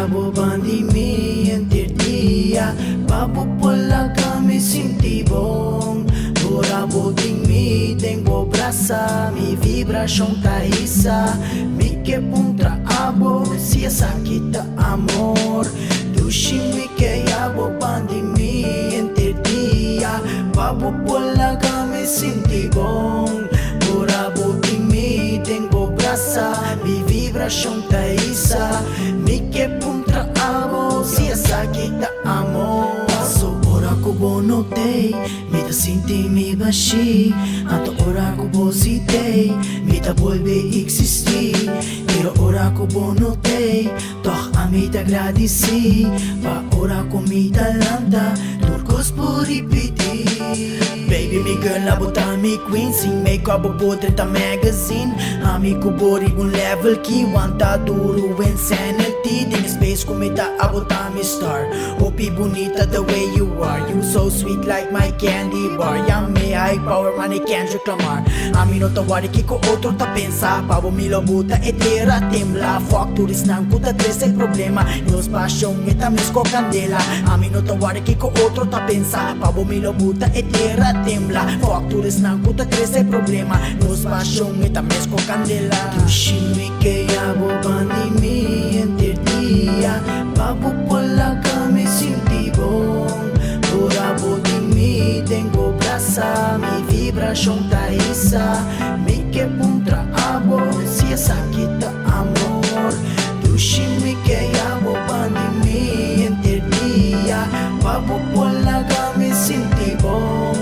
abo bandimi entirdia Papo pola kami sintibong Burabo ting mi tengo brasa Mi vibración taisa Mi que puntra abo Si esa kita amor Dushi mi que abo bandimi entirdia Papo pola kami sintibong Burabo ting mi tengo brasa Mi vibración taisa Mi que puntra abo Si esa kita amor Paso ora ko bonotei Mi ta sinti mi bashi Anto ora ko bositei Mi ta vuelve existir Pero ora ko bonotei Toch a mi ta agradeci Pa ora ko mi talanta Turcos por repetir Baby mi girl abota mi queen Sing make up a portrait a magazine Ami ko bori un level ki Wanta duro insanity Din space ko mita abota mi star Hopi bonita the way you are You so sweet like my candy bar Yummy high power man I can't reclamar Ami no tawari ki ko otro ta pensa Pavo mi lo buta e tira tembla Fuck turis nang puta tres el problema Nos passion ita misco candela Ami no tawari ki ko otro ta pensa Pavo mi lo buta e tira tembla Fuck turis nang puta tres el problema Nos passion ita misco candela Tushimi que abo bandimi entirdia Pavo pola kami sintibong Burabo di mi tengo brasa Mi vibración taisa Mi que puntra abo Si esa kita amor Tushimi que abo bandimi entirdia Pavo pola kami sintibong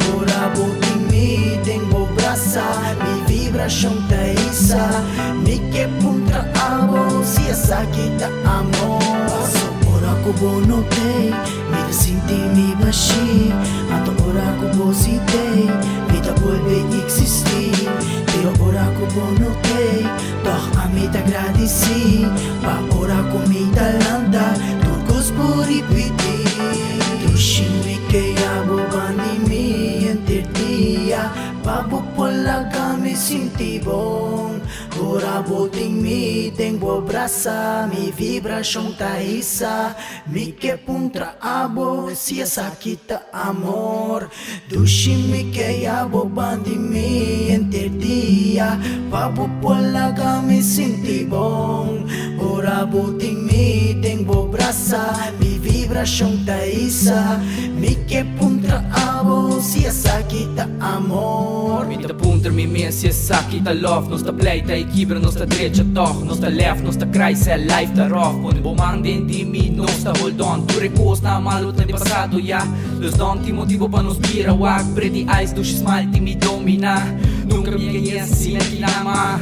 Burabo di mi tengo brasa Mi vibración taisa Mi que puntra abo Si esa kita amor Paso ora ko bonotei Mi ta sinti mi bashi Anto ora ko bositei Mi ta vuelve existir Pero ora ko bonotei Toch a mi ta agradeci Pa ora ko mi talanta Turcos por repetir Tushimi que abo bandimi entirdia Papo pola kami sintibong Burabo ting mi tengo brasa Mi vibración taisa Mi que puntra abo Si esa kita amor Dushimi que abo bandimi entirdia Papo pola kami sintibong Burabo ting mi tengo brasa Mi vibración taisa Mi que puntra abo Si esa kita amor Mi ta punter mi men si esa kita love Nos ta play ta ikibra nos ta drecha toch Nos ta left nos ta cry sa life ta rough Pone bomang din di mi nos ta hold on Tu recos na malut na di pasado ya Los don ti motivo pa nos bira wag Pretty eyes do she smile ti mi domina Nunca mi ganyan si na kinama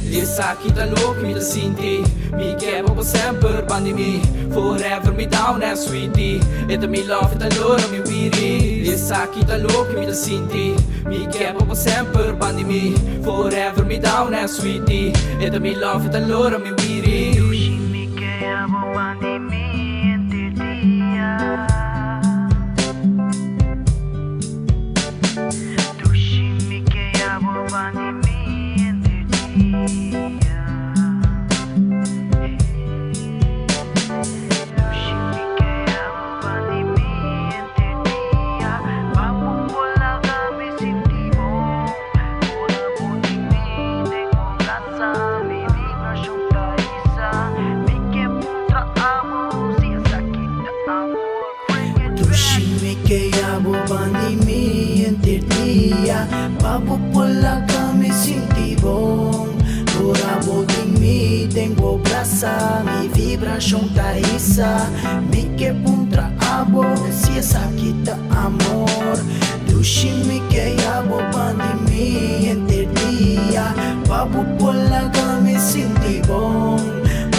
Lisa kita look mi ta sinti Mi kepa pa sempre bandi mi Forever mi down and sweetie Ita mi love ita lura mi wiri Lisa kita look mi ta sinti Mi kepa pa sempre bandi mi Forever mi down and sweetie Ita mi love ita lura mi wiri Tushimi que abo bandimi entirdia Tushimi que abo bandimi entirdia Que abo bandimi entirdia Papo pola kami sintibong Burabo ting mi tengo brasa Mi vibración taisa Mi que puntra abo Si esa kita amor Dushimi que abo bandimi entirdia Papo pola kami sintibong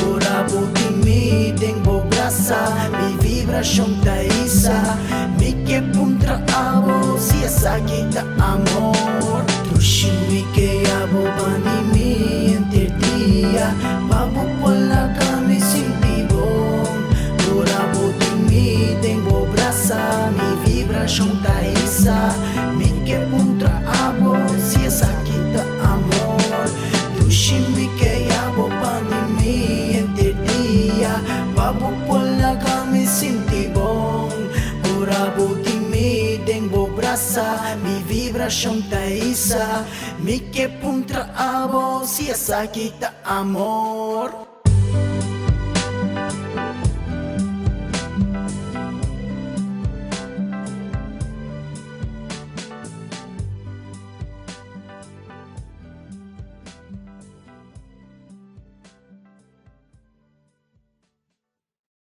Burabo ting mi tengo brasa Mi vibración taisa Mi que puntra abo Si esa kita amor Tushimi que abo bandimi entirdia Papo pola kami sintibong Burabo ting mi tengo brasa Mi vibración taisa Mi que puntra abo Si esa kita amor Tushimi que abo bandimi entirdia braça, mi vibração tá isa. Mi que puntra abo, si essa aqui tá amor.